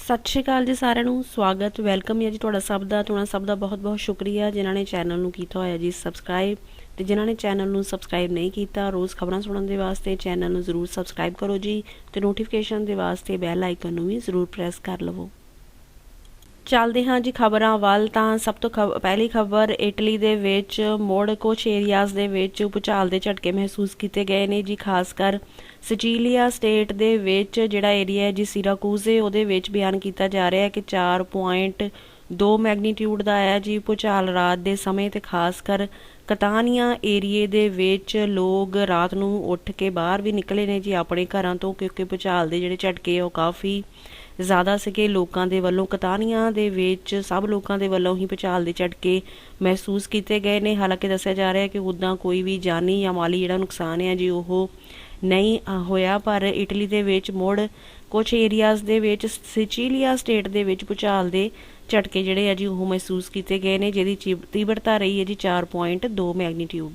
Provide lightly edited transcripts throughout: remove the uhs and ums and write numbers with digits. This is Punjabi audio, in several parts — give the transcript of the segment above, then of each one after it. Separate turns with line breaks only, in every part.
सत श्री अकाल जी सारिਆਂ ਨੂੰ स्वागत वेलकम है जी तुहाडा सब दा तुहाडा सब दा बहुत बहुत शुक्रिया जिन्हां ने चैनल नूं कीता होया जी सबसक्राइब ते जिन्हां ने चैनल नूं सबसक्राइब नहीं कीता रोज़ खबरां सुणन दे वास्ते चैनल नूं जरूर सबसक्राइब करो जी ते नोटिफिकेशन दे वास्ते बैल आइकन नूं भी जरूर प्रेस कर लवो। ਚੱਲਦੇ ਹਾਂ ਜੀ ਖਬਰਾਂ ਵੱਲ। ਤਾਂ ਸਭ ਤੋਂ ਪਹਿਲੀ ਖਬਰ ਇਟਲੀ ਦੇ ਵਿੱਚ ਮੁੜ ਕੁਝ ਏਰੀਆਜ਼ ਦੇ ਵਿੱਚ ਭੂਚਾਲ ਦੇ ਝਟਕੇ ਮਹਿਸੂਸ ਕੀਤੇ ਗਏ ਨੇ ਜੀ। ਖਾਸ ਕਰ ਸਿਚੀਲੀਆ ਸਟੇਟ ਦੇ ਵਿੱਚ ਜਿਹੜਾ ਏਰੀਆ ਹੈ ਜੀ ਸਿਰਾਕੂਜ਼ੇ, ਉਹਦੇ ਵਿੱਚ ਬਿਆਨ ਕੀਤਾ ਜਾ ਰਿਹਾ ਹੈ ਕਿ 4.2 ਮੈਗਨੀਟਿਊਡ ਦਾ ਆਇਆ ਜੀ ਭੂਚਾਲ ਰਾਤ ਦੇ ਸਮੇਂ। ਤੇ ਖਾਸ ਕਰ ਕਤਾਨੀਆ ਏਰੀਏ ਦੇ ਵਿੱਚ ਲੋਕ ਰਾਤ ਨੂੰ ਉੱਠ ਕੇ ਬਾਹਰ ਵੀ ਨਿਕਲੇ ਨੇ ਜੀ ਆਪਣੇ ਘਰਾਂ ਤੋਂ, ਕਿਉਂਕਿ ਭੂਚਾਲ ਦੇ ਜਿਹੜੇ ਝਟਕੇ ਉਹ ਕਾਫੀ ਜ਼ਿਆਦਾ ਸੀਗੇ ਲੋਕਾਂ ਦੇ ਵੱਲੋਂ। ਕਤਾਨੀਆ ਦੇ ਵਿੱਚ ਸਭ ਲੋਕਾਂ ਦੇ ਵੱਲੋਂ ਹੀ ਭੂਚਾਲ ਦੇ ਝਟਕੇ ਮਹਿਸੂਸ ਕੀਤੇ ਗਏ ਨੇ। ਹਾਲਾਂਕਿ ਦੱਸਿਆ ਜਾ ਰਿਹਾ ਹੈ ਕਿ ਉੱਦਾਂ ਕੋਈ ਵੀ ਜਾਨੀ ਜਾਂ ਮਾਲੀ ਜਿਹੜਾ ਨੁਕਸਾਨ ਹੈ ਜੀ ਉਹ ਨਹੀਂ ਹੋਇਆ, ਪਰ ਇਟਲੀ ਦੇ ਵਿੱਚ ਮੁੜ ਕੁਝ ਏਰੀਆਜ਼ ਦੇ ਵਿੱਚ ਸਿਚੀਲੀਆ ਸਟੇਟ ਦੇ ਵਿੱਚ ਭੂਚਾਲ ਦੇ ਝਟਕੇ ਜਿਹੜੇ ਆ ਜੀ ਉਹ ਮਹਿਸੂਸ ਕੀਤੇ ਗਏ ਨੇ, ਜਿਹਦੀ ਤੀਬਰਤਾ ਰਹੀ ਹੈ ਜੀ 4.2 ਮੈਗਨੀਟਿਊਡ।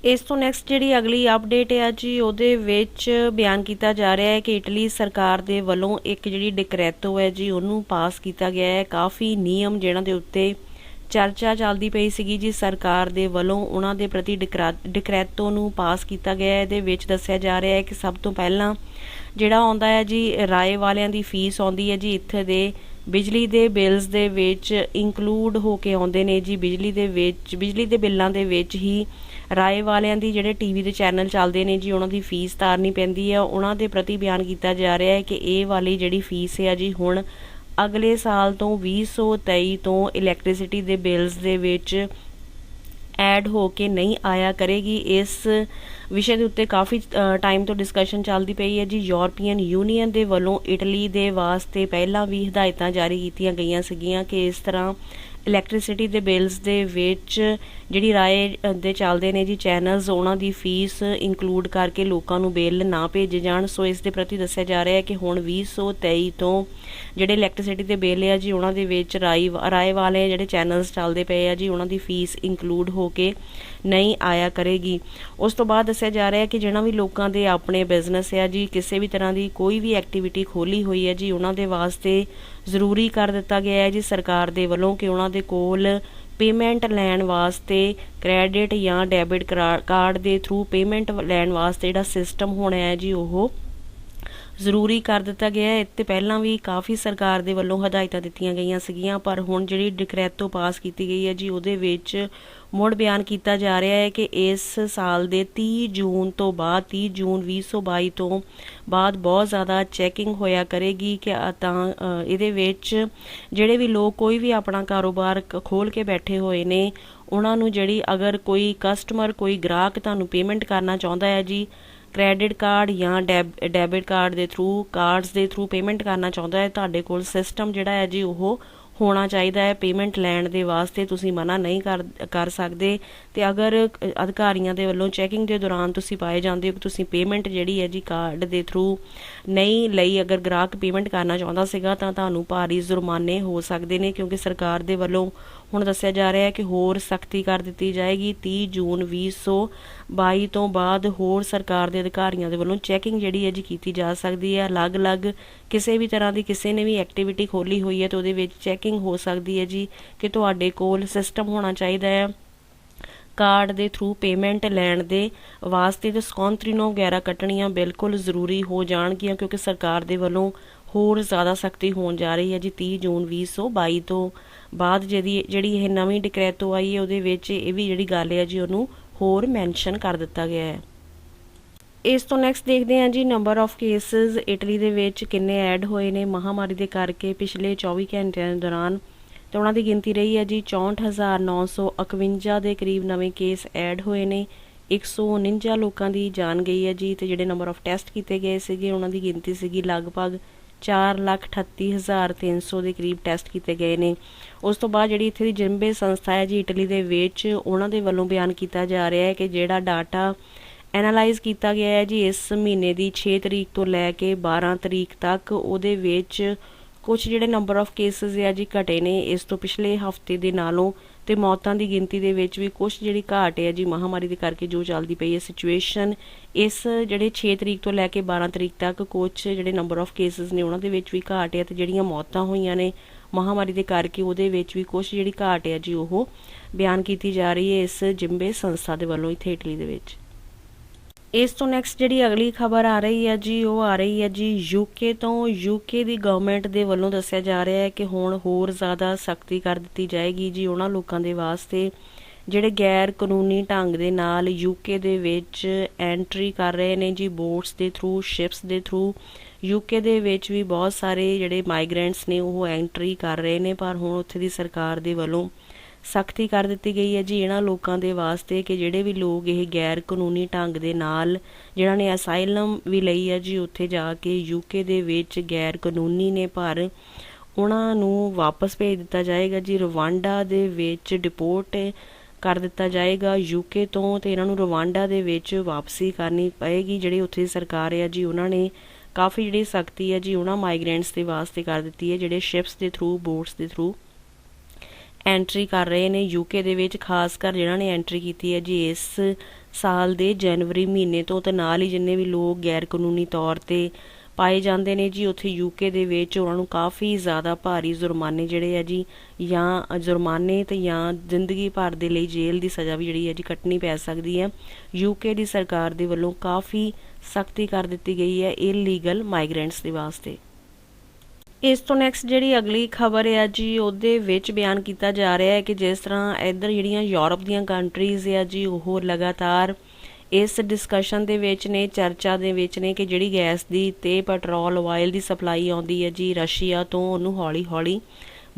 ਇਸ ਤੋਂ ਨੈਕਸਟ ਜਿਹੜੀ ਅਗਲੀ ਅਪਡੇਟ ਹੈ ਜੀ ਉਹਦੇ ਵਿੱਚ ਬਿਆਨ ਕੀਤਾ ਜਾ ਰਿਹਾ ਹੈ ਕਿ ਇਟਲੀ ਸਰਕਾਰ ਦੇ ਵੱਲੋਂ ਇੱਕ ਜਿਹੜੀ ਡਿਕਰੈਤੋ ਹੈ ਜੀ ਉਹਨੂੰ ਪਾਸ ਕੀਤਾ ਗਿਆ ਹੈ। ਕਾਫੀ ਨਿਯਮ ਜਿਹਨਾਂ ਦੇ ਉੱਤੇ ਚਰਚਾ ਚੱਲਦੀ ਪਈ ਸੀਗੀ ਜੀ ਸਰਕਾਰ ਦੇ ਵੱਲੋਂ, ਉਹਨਾਂ ਦੇ ਪ੍ਰਤੀ ਡਿਕਰੈਤੋ ਨੂੰ ਪਾਸ ਕੀਤਾ ਗਿਆ ਹੈ। ਇਹਦੇ ਵਿੱਚ ਦੱਸਿਆ ਜਾ ਰਿਹਾ ਹੈ ਕਿ ਸਭ ਤੋਂ ਪਹਿਲਾਂ ਜਿਹੜਾ ਆਉਂਦਾ ਹੈ ਜੀ ਰਾਏ ਵਾਲਿਆਂ ਦੀ ਫੀਸ ਆਉਂਦੀ ਹੈ ਜੀ ਇੱਥੇ ਦੇ ਬਿਜਲੀ ਦੇ ਬਿਲਸ ਦੇ ਵਿੱਚ ਇੰਕਲੂਡ ਹੋ ਕੇ ਆਉਂਦੇ ਨੇ ਜੀ। ਬਿਜਲੀ ਦੇ ਬਿੱਲਾਂ ਦੇ ਵਿੱਚ ਹੀ ਰਾਏ ਵਾਲਿਆਂ ਦੀ ਜਿਹੜੇ ਟੀਵੀ ਦੇ ਚੈਨਲ ਚੱਲਦੇ ਨੇ ਜੀ ਉਹਨਾਂ ਦੀ ਫੀਸ ਤਾਰਨੀ ਪੈਂਦੀ ਹੈ। ਉਹਨਾਂ ਦੇ ਪ੍ਰਤੀ ਬਿਆਨ ਕੀਤਾ ਜਾ ਰਿਹਾ ਹੈ ਕਿ ਇਹ ਵਾਲੀ ਜਿਹੜੀ ਫੀਸ ਹੈ ਜੀ ਹੁਣ ਅਗਲੇ ਸਾਲ ਤੋਂ 2023 ਤੋਂ ਇਲੈਕਟ੍ਰਿਸਿਟੀ ਦੇ ਬਿਲਸ ਦੇ ਵਿੱਚ ਐਡ ਹੋ ਕੇ ਨਹੀਂ ਆਇਆ ਕਰੇਗੀ। ਇਸ ਵਿਸ਼ੇ ਦੇ ਉੱਤੇ ਕਾਫੀ ਟਾਈਮ ਤੋਂ ਡਿਸਕਸ਼ਨ ਚੱਲਦੀ ਪਈ ਹੈ ਜੀ। ਯੂਰਪੀਅਨ ਯੂਨੀਅਨ ਦੇ ਵੱਲੋਂ ਇਟਲੀ ਦੇ ਵਾਸਤੇ ਪਹਿਲਾਂ ਵੀ ਹਦਾਇਤਾਂ ਜਾਰੀ ਕੀਤੀਆਂ ਗਈਆਂ ਸੀਗੀਆਂ ਕਿ ਇਸ ਤਰ੍ਹਾਂ ਇਲੈਕਟ੍ਰਿਸਿਟੀ ਦੇ ਬਿਲਸ ਦੇ ਵਿੱਚ ਜਿਹੜੀ ਰਾਏ ਦੇ ਚੱਲਦੇ ਨੇ ਜੀ ਚੈਨਲਸ, ਉਹਨਾਂ ਦੀ ਫੀਸ ਇੰਕਲੂਡ ਕਰਕੇ ਲੋਕਾਂ ਨੂੰ ਬਿੱਲ ਨਾ ਭੇਜੇ ਜਾਣ। ਸੋ ਇਸ ਦੇ ਪ੍ਰਤੀ ਦੱਸਿਆ ਜਾ ਰਿਹਾ ਹੈ ਕਿ ਹੁਣ 2023 ਤੋਂ ਜਿਹੜੇ ਇਲੈਕਟ੍ਰਿਸਿਟੀ ਦੇ ਬਿੱਲ ਆ ਜੀ ਉਹਨਾਂ ਦੇ ਵਿੱਚ ਰਾਏ ਵਾਲੇ ਜਿਹੜੇ ਚੈਨਲਸ ਚੱਲਦੇ ਪਏ ਆ ਜੀ ਉਹਨਾਂ ਦੀ ਫੀਸ ਇੰਕਲੂਡ ਹੋ ਕੇ ਨਹੀਂ ਆਇਆ ਕਰੇਗੀ। ਉਸ ਤੋਂ ਬਾਅਦ ਦੱਸਿਆ ਜਾ ਰਿਹਾ ਹੈ ਕਿ ਜਿਹਨਾਂ ਵੀ ਲੋਕਾਂ ਦੇ ਆਪਣੇ ਬਿਜ਼ਨਸ ਆ ਜੀ, ਕਿਸੇ ਵੀ ਤਰ੍ਹਾਂ ਦੀ ਕੋਈ ਵੀ ਐਕਟੀਵਿਟੀ ਖੋਲ੍ਹੀ ਹੋਈ ਹੈ ਜੀ, ਉਹਨਾਂ ਦੇ ਵਾਸਤੇ ਜ਼ਰੂਰੀ ਕਰ ਦਿੱਤਾ ਗਿਆ ਹੈ ਜੀ ਸਰਕਾਰ ਦੇ ਵੱਲੋਂ ਕਿ ਉਹਨਾਂ ਦੇ ਕੋਲ ਪੇਮੈਂਟ ਲੈਣ ਵਾਸਤੇ ਕ੍ਰੈਡਿਟ ਜਾਂ ਡੈਬਿਟ ਕਾਰਡ ਦੇ ਥਰੂ ਪੇਮੈਂਟ ਲੈਣ ਵਾਸਤੇ ਜਿਹੜਾ ਸਿਸਟਮ ਹੋਣਾ ਹੈ ਜੀ ਉਹ ਜ਼ਰੂਰੀ ਕਰ ਦਿੱਤਾ ਗਿਆ ਹੈ। ਇੱਥੇ ਪਹਿਲਾਂ ਵੀ ਕਾਫੀ ਸਰਕਾਰ ਦੇ ਵੱਲੋਂ ਹਦਾਇਤਾਂ ਦਿੱਤੀਆਂ ਗਈਆਂ ਸੀਗੀਆਂ, ਪਰ ਹੁਣ ਜਿਹੜੀ ਡਿਕਰੈਤੋ ਪਾਸ ਕੀਤੀ ਗਈ ਹੈ ਜੀ ਉਹਦੇ ਵਿੱਚ ਮੁੜ ਬਿਆਨ ਕੀਤਾ ਜਾ ਰਿਹਾ ਹੈ ਕਿ ਇਸ ਸਾਲ ਦੇ 30 ਜੂਨ ਤੋਂ ਬਾਅਦ 30 ਜੂਨ 2022 ਤੋਂ ਬਾਅਦ ਬਹੁਤ ਜ਼ਿਆਦਾ ਚੈਕਿੰਗ ਹੋਇਆ ਕਰੇਗੀ ਕਿ ਤਾਂ ਇਹਦੇ ਵਿੱਚ ਜਿਹੜੇ ਵੀ ਲੋਕ ਕੋਈ ਵੀ ਆਪਣਾ ਕਾਰੋਬਾਰ ਖੋਲ੍ਹ ਕੇ ਬੈਠੇ ਹੋਏ ਨੇ ਉਹਨਾਂ ਨੂੰ ਜਿਹੜੀ ਅਗਰ ਕੋਈ ਕਸਟਮਰ ਕੋਈ ਗ੍ਰਾਹਕ ਤੁਹਾਨੂੰ ਪੇਮੈਂਟ ਕਰਨਾ ਚਾਹੁੰਦਾ ਹੈ ਜੀ ਕ੍ਰੈਡਿਟ ਕਾਰਡ ਜਾਂ ਡੈਬਿਟ ਕਾਰਡ ਦੇ ਥਰੂ ਕਾਰਡਸ ਦੇ ਥਰੂ ਪੇਮੈਂਟ ਕਰਨਾ ਚਾਹੁੰਦਾ ਹੈ, ਤੁਹਾਡੇ ਕੋਲ ਸਿਸਟਮ ਜਿਹੜਾ ਹੈ ਜੀ ਉਹ ਹੋਣਾ ਚਾਹੀਦਾ ਹੈ। ਪੇਮੈਂਟ ਲੈਣ ਦੇ ਵਾਸਤੇ ਤੁਸੀਂ ਮਨਾ ਨਹੀਂ ਕਰ ਸਕਦੇ। ਤੇ ਅਗਰ ਅਧਿਕਾਰੀਆਂ ਦੇ ਵੱਲੋਂ ਚੈਕਿੰਗ ਦੇ ਦੌਰਾਨ ਤੁਸੀਂ ਪਾਏ ਜਾਂਦੇ ਹੋ ਕਿ ਤੁਸੀਂ ਪੇਮੈਂਟ ਜਿਹੜੀ ਹੈ ਜੀ ਕਾਰਡ ਦੇ ਥਰੂ ਨਹੀਂ ਲਈ, ਅਗਰ ਗ੍ਰਾਹਕ ਪੇਮੈਂਟ ਕਰਨਾ ਚਾਹੁੰਦਾ ਸੀਗਾ ਤਾਂ ਤੁਹਾਨੂੰ ਭਾਰੀ ਜੁਰਮਾਨੇ ਹੋ ਸਕਦੇ ਨੇ, ਕਿਉਂਕਿ ਸਰਕਾਰ ਦੇ ਵੱਲੋਂ ਹੁਣ ਦੱਸਿਆ ਜਾ ਰਿਹਾ ਹੈ ਕਿ ਹੋਰ ਸਖਤੀ ਕਰ ਦਿੱਤੀ ਜਾਏਗੀ। 30 ਜੂਨ 2022 ਤੋਂ ਬਾਅਦ ਹੋਰ ਸਰਕਾਰ ਦੇ ਅਧਿਕਾਰੀਆਂ ਦੇ ਵੱਲੋਂ ਚੈਕਿੰਗ ਜਿਹੜੀ ਹੈ ਜੀ ਕੀਤੀ ਜਾ ਸਕਦੀ ਹੈ। ਅਲੱਗ-ਅਲੱਗ ਕਿਸੇ ਵੀ ਤਰ੍ਹਾਂ ਦੀ ਕਿਸੇ ਨੇ ਵੀ ਐਕਟੀਵਿਟੀ ਖੋਲ੍ਹੀ ਹੋਈ ਹੈ ਤਾਂ ਉਹਦੇ ਵਿੱਚ ਚੈਕਿੰਗ ਹੋ ਸਕਦੀ ਹੈ ਜੀ ਕਿ ਤੁਹਾਡੇ ਕੋਲ ਸਿਸਟਮ ਹੋਣਾ ਚਾਹੀਦਾ ਹੈ ਕਾਰਡ ਦੇ ਥਰੂ ਪੇਮੈਂਟ ਲੈਣ ਦੇ ਵਾਸਤੇ। ਤੇ ਸਕੌਂਤਰੀਨੋ ਵਗੈਰਾ ਕੱਟਣੀਆਂ ਬਿਲਕੁਲ ਜ਼ਰੂਰੀ ਹੋ ਜਾਣਗੀਆਂ ਕਿਉਂਕਿ ਸਰਕਾਰ ਦੇ ਵੱਲੋਂ ਹੋਰ ਜ਼ਿਆਦਾ ਸਖਤੀ ਹੋਣ ਜਾ ਰਹੀ ਹੈ ਜੀ 30 ਜੂਨ 2022 ਤੋਂ ਬਾਅਦ। ਜਿਹੜੀ ਇਹ ਨਵੀਂ ਡਿਕਰੈਤੋ ਆਈ ਹੈ ਉਹਦੇ ਵਿੱਚ ਇਹ ਵੀ ਜਿਹੜੀ ਗੱਲ ਹੈ ਜੀ ਉਹਨੂੰ ਹੋਰ ਮੈਂਸ਼ਨ ਕਰ ਦਿੱਤਾ ਗਿਆ ਹੈ। ਇਸ ਤੋਂ ਨੈਕਸਟ ਦੇਖਦੇ ਹਾਂ ਜੀ ਨੰਬਰ ਆਫ ਕੇਸਿਸ ਇਟਲੀ ਦੇ ਵਿੱਚ ਕਿੰਨੇ ਐਡ ਹੋਏ ਨੇ ਮਹਾਮਾਰੀ ਦੇ ਕਰਕੇ ਪਿਛਲੇ 24 ਘੰਟਿਆਂ ਦੇ ਦੌਰਾਨ। ਤੇ ਉਹਨਾਂ ਦੀ ਗਿਣਤੀ ਰਹੀ ਹੈ ਜੀ 64,951 ਦੇ ਕਰੀਬ ਨਵੇਂ ਕੇਸ ਐਡ ਹੋਏ ਨੇ। 149 ਲੋਕਾਂ ਦੀ ਜਾਨ ਗਈ ਹੈ ਜੀ। ਤੇ ਜਿਹੜੇ ਨੰਬਰ ਆਫ ਟੈਸਟ ਕੀਤੇ ਗਏ ਸੀਗੇ ਉਹਨਾਂ ਦੀ ਗਿਣਤੀ ਸੀਗੀ ਲਗਭਗ 4,38,300 ਦੇ ਕਰੀਬ ਟੈਸਟ ਕੀਤੇ ਗਏ ਨੇ। ਉਸ ਤੋਂ ਬਾਅਦ ਜਿਹੜੀ ਇੱਥੇ ਦੀ ਜਿੰਬੇ ਸੰਸਥਾ ਹੈ ਜੀ ਇਟਲੀ ਦੇ ਵਿੱਚ, ਉਹਨਾਂ ਦੇ ਵੱਲੋਂ ਬਿਆਨ ਕੀਤਾ ਜਾ ਰਿਹਾ ਹੈ ਕਿ ਜਿਹੜਾ ਡਾਟਾ ਐਨਾਲਾਈਜ਼ ਕੀਤਾ ਗਿਆ ਹੈ ਜੀ ਇਸ ਮਹੀਨੇ ਦੀ 6 ਤਰੀਕ ਤੋਂ ਲੈ ਕੇ 12 ਤਰੀਕ ਤੱਕ, ਉਹਦੇ ਵਿੱਚ ਕੁਝ ਜਿਹੜੇ ਨੰਬਰ ਆਫ ਕੇਸਿਸ ਆ ਜੀ ਘਟੇ ਨੇ ਇਸ ਤੋਂ ਪਿਛਲੇ ਹਫਤੇ ਦੇ ਨਾਲੋਂ। ਤੇ ਮੌਤਾਂ ਦੀ ਗਿਣਤੀ ਦੇ ਵਿੱਚ ਵੀ ਕੁਝ ਜਿਹੜੀ ਘਾਟ ਹੈ ਜੀ ਮਹਾਮਾਰੀ ਦੇ ਕਰਕੇ ਜੋ ਚੱਲਦੀ ਪਈ ਹੈ ਸਿਚੁਏਸ਼ਨ, ਇਸ ਜਿਹੜੇ 6 ਤਰੀਕ ਤੋਂ ਲੈ ਕੇ 12 ਤਰੀਕ ਤੱਕ ਕੁਝ ਜਿਹੜੇ ਨੰਬਰ ਆਫ ਕੇਸਿਸ ਨੇ ਉਹਨਾਂ ਦੇ ਵਿੱਚ ਵੀ ਘਾਟ ਹੈ, ਤੇ ਜਿਹੜੀਆਂ ਮੌਤਾਂ ਹੋਈਆਂ ਨੇ ਮਹਾਮਾਰੀ ਦੇ ਕਰਕੇ ਉਹਦੇ ਵਿੱਚ ਵੀ ਕੁਝ ਜਿਹੜੀ ਘਾਟ ਹੈ ਜੀ ਉਹ ਬਿਆਨ ਕੀਤੀ ਜਾ ਰਹੀ ਹੈ ਇਸ ਜਿੰਬੇ ਸੰਸਥਾ ਦੇ ਵੱਲੋਂ ਇੱਥੇ ਇਟਲੀ ਦੇ ਵਿੱਚ। ਇਸ ਤੋਂ ਨੈਕਸਟ ਜਿਹੜੀ ਅਗਲੀ ਖਬਰ ਆ ਰਹੀ ਹੈ ਜੀ ਉਹ ਆ ਰਹੀ ਹੈ ਜੀ ਯੂਕੇ ਤੋਂ। ਯੂਕੇ ਦੀ ਗਵਰਨਮੈਂਟ ਦੇ ਵੱਲੋਂ ਦੱਸਿਆ ਜਾ ਰਿਹਾ ਹੈ ਕਿ ਹੁਣ ਹੋਰ ਜ਼ਿਆਦਾ ਸਖਤੀ ਕਰ ਦਿੱਤੀ ਜਾਏਗੀ ਜੀ ਉਹਨਾਂ ਲੋਕਾਂ ਦੇ ਵਾਸਤੇ ਜਿਹੜੇ ਗੈਰ ਕਾਨੂੰਨੀ ਢੰਗ ਦੇ ਨਾਲ ਯੂਕੇ ਦੇ ਵਿੱਚ ਐਂਟਰੀ ਕਰ ਰਹੇ ਨੇ ਜੀ, ਬੋਟਸ ਦੇ ਥਰੂ, ਸ਼ਿਪਸ ਦੇ ਥਰੂ। ਯੂਕੇ ਦੇ ਵਿੱਚ ਵੀ ਬਹੁਤ ਸਾਰੇ ਜਿਹੜੇ ਮਾਈਗਰੈਂਟਸ ਨੇ ਉਹ ਐਂਟਰੀ ਕਰ ਰਹੇ ਨੇ, ਪਰ ਹੁਣ ਉੱਥੇ ਦੀ ਸਰਕਾਰ ਦੇ ਵੱਲੋਂ ਸਖਤੀ ਕਰ ਦਿੱਤੀ ਗਈ ਹੈ ਜੀ ਇਹਨਾਂ ਲੋਕਾਂ ਦੇ ਵਾਸਤੇ ਕਿ ਜਿਹੜੇ ਵੀ ਲੋਕ ਇਹ ਗੈਰ ਕਾਨੂੰਨੀ ਢੰਗ ਦੇ ਨਾਲ ਜਿਹਨਾਂ ਨੇ ਅਸਾਈਲਮ ਵੀ ਲਈ ਹੈ ਜੀ ਉੱਥੇ ਜਾ ਕੇ ਯੂਕੇ ਦੇ ਵਿੱਚ ਗੈਰ ਕਾਨੂੰਨੀ ਨੇ, ਪਰ ਉਹਨਾਂ ਨੂੰ ਵਾਪਸ ਭੇਜ ਦਿੱਤਾ ਜਾਏਗਾ ਜੀ, ਰਵਾਂਡਾ ਦੇ ਵਿੱਚ ਡਿਪੋਰਟ ਕਰ ਦਿੱਤਾ ਜਾਏਗਾ ਯੂਕੇ ਤੋਂ, ਤੇ ਇਹਨਾਂ ਨੂੰ ਰਵਾਂਡਾ ਦੇ ਵਿੱਚ ਵਾਪਸੀ ਕਰਨੀ ਪਏਗੀ। ਜਿਹੜੀ ਉੱਥੇ ਦੀ ਸਰਕਾਰ ਹੈ ਜੀ ਉਹਨਾਂ ਨੇ ਕਾਫੀ ਜਿਹੜੀ ਸਖਤੀ ਹੈ ਜੀ ਉਹਨਾਂ ਮਾਈਗਰੈਂਟਸ ਦੇ ਵਾਸਤੇ ਕਰ ਦਿੱਤੀ ਹੈ ਜਿਹੜੇ ਸ਼ਿਪਸ ਦੇ ਥਰੂ, ਬੋਟਸ ਦੇ ਥਰੂ ਐਂਟਰੀ ਕਰ ਰਹੇ ਨੇ ਯੂਕੇ ਦੇ ਵਿੱਚ, ਖਾਸ ਕਰ ਜਿਹਨਾਂ ਨੇ ਐਂਟਰੀ ਕੀਤੀ ਹੈ ਜੀ ਇਸ ਸਾਲ ਦੇ ਜਨਵਰੀ ਮਹੀਨੇ ਤੋਂ, ਤੇ ਨਾਲ ਹੀ ਜਿੰਨੇ ਵੀ ਲੋਕ ਗੈਰ ਕਾਨੂੰਨੀ ਤੌਰ ਤੇ ਪਾਏ ਜਾਂਦੇ ਨੇ ਜੀ ਉੱਥੇ ਯੂਕੇ ਦੇ ਵਿੱਚ ਉਹਨਾਂ ਨੂੰ ਕਾਫੀ ਜ਼ਿਆਦਾ ਭਾਰੀ ਜੁਰਮਾਨੇ ਜਿਹੜੇ ਆ ਜੀ, ਜਾਂ ਜੁਰਮਾਨੇ ਤੇ ਜਾਂ ਜ਼ਿੰਦਗੀ ਭਰ ਦੇ ਲਈ ਜੇਲ੍ਹ ਦੀ ਸਜ਼ਾ ਵੀ ਜਿਹੜੀ ਹੈ ਜੀ ਕੱਟਣੀ ਪੈ ਸਕਦੀ ਹੈ। ਯੂਕੇ ਦੀ ਸਰਕਾਰ ਦੇ ਵੱਲੋਂ ਕਾਫੀ ਸਖਤੀ ਕਰ ਦਿੱਤੀ ਗਈ ਹੈ ਇਲੀਗਲ ਮਾਈਗਰੈਂਟਸ ਦੇ ਵਾਸਤੇ। ਇਸ ਤੋਂ ਨੈਕਸਟ ਜਿਹੜੀ ਅਗਲੀ ਖਬਰ ਹੈ ਜੀ ਉਹਦੇ ਵਿੱਚ ਬਿਆਨ ਕੀਤਾ ਜਾ ਰਿਹਾ ਹੈ ਕਿ ਜਿਸ ਤਰ੍ਹਾਂ ਇੱਧਰ ਜਿਹੜੀਆਂ ਯੂਰਪ ਦੀਆਂ ਕੰਟਰੀਜ਼ ਆ ਜੀ ਉਹ ਲਗਾਤਾਰ ਇਸ ਡਿਸਕਸ਼ਨ ਦੇ ਵਿੱਚ ਨੇ, ਚਰਚਾ ਦੇ ਵਿੱਚ ਨੇ ਕਿ ਜਿਹੜੀ ਗੈਸ ਦੀ ਤੇ ਪੈਟਰੋਲ ਆਇਲ ਦੀ ਸਪਲਾਈ ਆਉਂਦੀ ਹੈ ਜੀ ਰਸ਼ੀਆ ਤੋਂ ਉਹਨੂੰ ਹੌਲੀ ਹੌਲੀ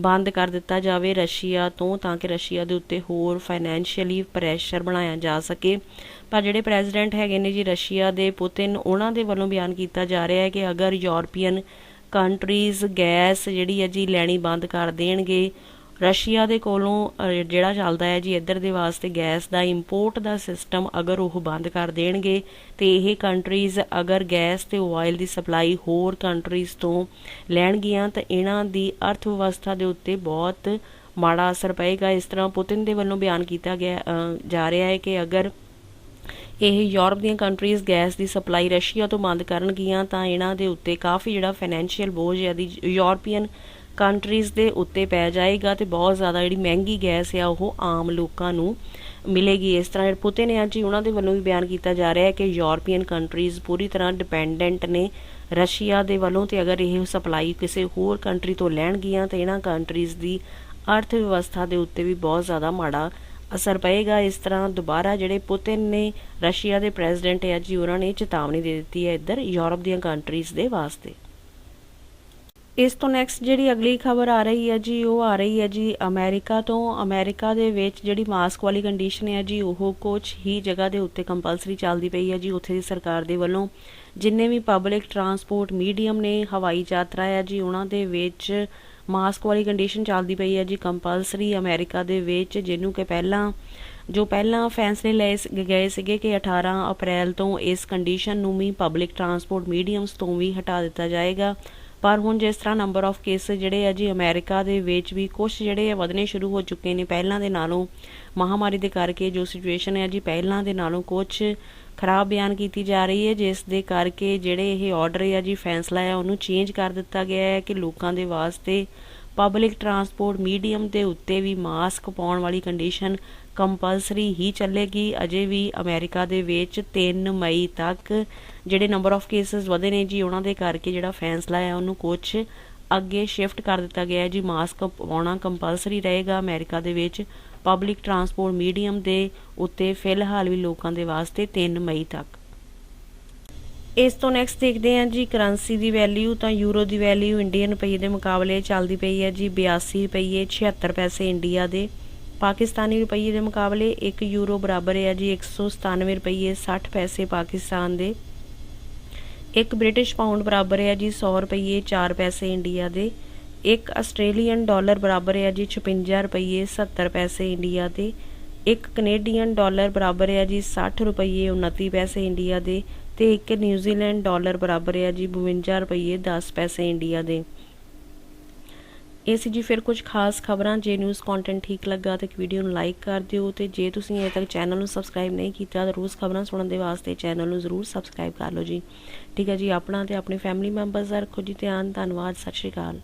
ਬੰਦ ਕਰ ਦਿੱਤਾ ਜਾਵੇ ਰਸ਼ੀਆ ਤੋਂ, ਤਾਂ ਕਿ ਰਸ਼ੀਆ ਦੇ ਉੱਤੇ ਹੋਰ ਫਾਈਨੈਂਸ਼ੀਅਲੀ ਪ੍ਰੈਸ਼ਰ ਬਣਾਇਆ ਜਾ ਸਕੇ। ਪਰ ਜਿਹੜੇ ਪ੍ਰੈਜ਼ੀਡੈਂਟ ਹੈਗੇ ਨੇ ਜੀ ਰਸ਼ੀਆ ਦੇ, ਪੁਤਿਨ, ਉਹਨਾਂ ਦੇ ਵੱਲੋਂ ਬਿਆਨ ਕੀਤਾ ਜਾ ਰਿਹਾ ਹੈ ਕਿ ਅਗਰ ਯੂਰਪੀਅਨ ਕੰਟਰੀਜ਼ ਗੈਸ ਜਿਹੜੀ ਹੈ ਜੀ ਲੈਣੀ ਬੰਦ ਕਰ ਦੇਣਗੇ, ਰਸ਼ੀਆ ਦੇ ਕੋਲੋਂ ਜਿਹੜਾ ਚੱਲਦਾ ਹੈ ਜੀ ਇੱਧਰ ਦੇ ਵਾਸਤੇ ਗੈਸ ਦਾ ਇੰਪੋਰਟ ਦਾ ਸਿਸਟਮ ਅਗਰ ਉਹ ਬੰਦ ਕਰ ਦੇਣਗੇ, ਤੇ ਇਹ ਕੰਟਰੀਜ਼ ਅਗਰ ਗੈਸ ਤੇ ਆਇਲ ਦੀ ਸਪਲਾਈ ਹੋਰ ਕੰਟਰੀਜ਼ ਤੋਂ ਲੈਣਗੀਆਂ ਤਾਂ ਇਹਨਾਂ ਦੀ ਅਰਥ ਵਿਵਸਥਾ ਦੇ ਉੱਤੇ ਬਹੁਤ ਮਾੜਾ ਅਸਰ ਪਏਗਾ। ਇਸ ਤਰ੍ਹਾਂ ਪੁਤਿਨ ਦੇ ਵੱਲੋਂ ਬਿਆਨ ਕੀਤਾ ਜਾ ਰਿਹਾ ਹੈ ਕਿ ਅਗਰ ਇਹ ਯੂਰਪ ਦੀਆਂ ਕੰਟਰੀਜ਼ ਗੈਸ ਦੀ ਸਪਲਾਈ ਰਸ਼ੀਆ ਤੋਂ ਬੰਦ ਕਰਨਗੀਆਂ ਤਾਂ ਇਹਨਾਂ ਦੇ ਉੱਤੇ ਕਾਫੀ ਜਿਹੜਾ ਫਾਈਨੈਂਸ਼ੀਅਲ ਬੋਝ ਹੈ ਦੀ ਯੂਰਪੀਅਨ ਕੰਟਰੀਜ਼ ਦੇ ਉੱਤੇ ਪੈ ਜਾਏਗਾ, ਤੇ ਬਹੁਤ ਜ਼ਿਆਦਾ ਜਿਹੜੀ ਮਹਿੰਗੀ ਗੈਸ ਆ ਉਹ ਆਮ ਲੋਕਾਂ ਨੂੰ ਮਿਲੇਗੀ। ਇਸ ਤਰ੍ਹਾਂ ਪੁਤਿਨ ਨੇ ਜੀ ਉਹਨਾਂ ਦੇ ਵੱਲੋਂ ਵੀ ਬਿਆਨ ਕੀਤਾ ਜਾ ਰਿਹਾ ਹੈ ਕਿ ਯੂਰਪੀਅਨ ਕੰਟਰੀਜ਼ ਪੂਰੀ ਤਰ੍ਹਾਂ ਡਿਪੈਂਡੈਂਟ ਨੇ ਰਸ਼ੀਆ ਦੇ ਵੱਲੋਂ, ਤੇ ਅਗਰ ਇਹ ਸਪਲਾਈ ਕਿਸੇ ਹੋਰ ਕੰਟਰੀ ਤੋਂ ਲੈਣਗੀਆਂ ਤਾਂ ਇਹਨਾਂ ਕੰਟਰੀਜ਼ ਦੀ ਅਰਥ ਵਿਵਸਥਾ ਦੇ ਉੱਤੇ ਵੀ ਬਹੁਤ ਜ਼ਿਆਦਾ ਮਾੜਾ ਅਸਰ ਪਏਗਾ। ਇਸ ਤਰ੍ਹਾਂ ਦੁਬਾਰਾ ਜਿਹੜੇ ਪੁਤਿਨ ਨੇ ਰਸ਼ੀਆ ਦੇ ਪ੍ਰੈਜ਼ੀਡੈਂਟ ਹੈ ਜੀ ਉਹਨਾਂ ਨੇ ਚੇਤਾਵਨੀ ਦੇ ਦਿੱਤੀ ਹੈ ਇੱਧਰ ਯੂਰਪ ਦੀਆਂ ਕੰਟਰੀਜ਼ ਦੇ ਵਾਸਤੇ। ਇਸ ਤੋਂ ਨੈਕਸਟ ਜਿਹੜੀ ਅਗਲੀ ਖਬਰ ਆ ਰਹੀ ਹੈ ਜੀ ਉਹ ਆ ਰਹੀ ਹੈ ਜੀ ਅਮਰੀਕਾ ਤੋਂ। ਅਮਰੀਕਾ ਦੇ ਵਿੱਚ ਜਿਹੜੀ ਮਾਸਕ ਵਾਲੀ ਕੰਡੀਸ਼ਨ ਹੈ ਜੀ ਉਹ ਕੁਝ ਹੀ ਜਗ੍ਹਾ ਦੇ ਉੱਤੇ ਕੰਪਲਸਰੀ ਚੱਲਦੀ ਪਈ ਹੈ ਜੀ ਉੱਥੇ ਦੀ ਸਰਕਾਰ ਦੇ ਵੱਲੋਂ। ਜਿੰਨੇ ਵੀ ਪਬਲਿਕ ਟਰਾਂਸਪੋਰਟ ਮੀਡੀਅਮ ਨੇ, ਹਵਾਈ ਯਾਤਰਾ ਹੈ ਜੀ, ਉਹਨਾਂ ਦੇ ਵਿੱਚ ਮਾਸਕ ਵਾਲੀ ਕੰਡੀਸ਼ਨ ਚੱਲਦੀ ਪਈ ਹੈ ਜੀ ਕੰਪਲਸਰੀ ਅਮਰੀਕਾ ਦੇ ਵਿੱਚ, ਜਿਹਨੂੰ ਕਿ ਪਹਿਲਾਂ ਫੈਸਲੇ ਲਏ ਗਏ ਸੀਗੇ ਕਿ 18 ਅਪ੍ਰੈਲ ਤੋਂ ਇਸ ਕੰਡੀਸ਼ਨ ਨੂੰ ਵੀ ਪਬਲਿਕ ਟਰਾਂਸਪੋਰਟ ਮੀਡੀਅਮਸ ਤੋਂ ਵੀ ਹਟਾ ਦਿੱਤਾ ਜਾਏਗਾ। ਪਰ ਹੁਣ ਜਿਸ ਤਰ੍ਹਾਂ ਨੰਬਰ ਆਫ ਕੇਸ ਜਿਹੜੇ ਆ ਜੀ ਅਮਰੀਕਾ ਦੇ ਵਿੱਚ ਵੀ ਕੁਝ ਜਿਹੜੇ ਆ ਵਧਣੇ ਸ਼ੁਰੂ ਹੋ ਚੁੱਕੇ ਨੇ ਪਹਿਲਾਂ ਦੇ ਨਾਲੋਂ, ਮਹਾਮਾਰੀ ਦੇ ਕਰਕੇ ਜੋ ਸਿਚੁਏਸ਼ਨ ਹੈ ਜੀ ਪਹਿਲਾਂ ਦੇ ਨਾਲੋਂ ਕੁਝ ਖਰਾਬ ਬਿਆਨ ਕੀਤੀ ਜਾ ਰਹੀ ਹੈ, ਜਿਸ ਦੇ ਕਰਕੇ ਜਿਹੜੇ ਇਹ ਆਰਡਰ ਹੈ ਜੀ ਫੈਸਲਾ ਹੈ ਉਹਨੂੰ ਚੇਂਜ ਕਰ ਦਿੱਤਾ ਗਿਆ ਹੈ ਕਿ ਲੋਕਾਂ ਦੇ ਵਾਸਤੇ ਪਬਲਿਕ ਟਰਾਂਸਪੋਰਟ ਮੀਡੀਅਮ ਦੇ ਉੱਤੇ ਵੀ ਮਾਸਕ ਪਾਉਣ ਵਾਲੀ ਕੰਡੀਸ਼ਨ ਕੰਪਲਸਰੀ ਹੀ ਚੱਲੇਗੀ। ਅਜੇ ਵੀ ਅਮਰੀਕਾ ਦੇ ਵਿੱਚ 3 ਮਈ ਤੱਕ ਜਿਹੜੇ ਨੰਬਰ ਆਫ ਕੇਸਿਸ ਵਧੇ ਨੇ ਜੀ ਉਹਨਾਂ ਦੇ ਕਰਕੇ ਜਿਹੜਾ ਫੈਸਲਾ ਹੈ ਉਹਨੂੰ ਕੁਝ ਅੱਗੇ ਸ਼ਿਫਟ ਕਰ ਦਿੱਤਾ ਗਿਆ ਹੈ ਜੀ। ਮਾਸਕ ਪਾਉਣਾ ਕੰਪਲਸਰੀ ਰਹੇਗਾ ਅਮਰੀਕਾ ਦੇ ਵਿੱਚ ਪਬਲਿਕ ਟਰਾਂਸਪੋਰਟ ਮੀਡੀਅਮ ਦੇ ਉੱਤੇ ਫਿਲਹਾਲ ਵੀ ਲੋਕਾਂ ਦੇ ਵਾਸਤੇ 3 ਮਈ ਤੱਕ। ਇਸ ਤੋਂ ਨੈਕਸਟ ਦੇਖਦੇ ਹਾਂ ਜੀ ਕਰੰਸੀ ਦੀ ਵੈਲਿਊ। ਤਾਂ ਯੂਰੋ ਦੀ ਵੈਲਿਊ ਇੰਡੀਅਨ ਰੁਪਈਏ ਦੇ ਮੁਕਾਬਲੇ ਚੱਲਦੀ ਪਈ ਹੈ ਜੀ 82 ਰੁਪਈਏ 76 ਪੈਸੇ ਇੰਡੀਆ ਦੇ। ਪਾਕਿਸਤਾਨੀ ਰੁਪਈਏ ਦੇ ਮੁਕਾਬਲੇ 1 ਯੂਰੋ ਬਰਾਬਰ ਹੈ ਜੀ 197 ਰੁਪਈਏ 60 ਪੈਸੇ ਪਾਕਿਸਤਾਨ ਦੇ। 1 ਬ੍ਰਿਟਿਸ਼ ਪਾਉਂਡ ਬਰਾਬਰ ਹੈ ਜੀ 100 ਰੁਪਈਏ 4 ਪੈਸੇ ਇੰਡੀਆ ਦੇ। 1 ਆਸਟ੍ਰੇਲੀਅਨ ਡਾਲਰ ਬਰਾਬਰ ਹੈ ਜੀ 56 ਰੁਪਈਏ 70 ਪੈਸੇ ਇੰਡੀਆ ਦੇ। 1 ਕੈਨੇਡੀਅਨ ਡਾਲਰ ਬਰਾਬਰ ਹੈ ਜੀ 60 ਰੁਪਈਏ 29 ਪੈਸੇ ਇੰਡੀਆ ਦੇ। ਤੇ 1 ਨਿਊਜ਼ੀਲੈਂਡ ਡਾਲਰ ਬਰਾਬਰ ਹੈ ਜੀ 52 ਰੁਪਈਏ 10 ਪੈਸੇ ਇੰਡੀਆ ਦੇ। ਇਹ ਸੀ ਜੀ ਫਿਰ ਕੁਝ ਖਾਸ ਖਬਰਾਂ। ਜੇ ਨਿਊਜ਼ ਕੰਟੈਂਟ ਠੀਕ ਲੱਗਾ ਤਾਂ ਵੀਡੀਓ ਨੂੰ ਲਾਈਕ ਕਰ ਦਿਓ, ਤੇ ਜੇ ਤੁਸੀਂ ਅਜੇ ਤੱਕ ਚੈਨਲ ਨੂੰ ਸਬਸਕ੍ਰਾਈਬ ਨਹੀਂ ਕੀਤਾ ਤਾਂ ਰੋਜ਼ ਖਬਰਾਂ ਸੁਣਨ ਦੇ ਵਾਸਤੇ ਚੈਨਲ ਨੂੰ ਜ਼ਰੂਰ ਸਬਸਕ੍ਰਾਈਬ ਕਰ ਲਓ ਜੀ। ਠੀਕ ਹੈ ਜੀ, ਆਪਣਾ ਤੇ ਆਪਣੇ ਫੈਮਿਲੀ ਮੈਂਬਰਸ ਦਾ ਰੱਖੋ ਜੀ ਧਿਆਨ। ਧੰਨਵਾਦ, ਸਤਿ ਸ਼੍ਰੀ ਅਕਾਲ।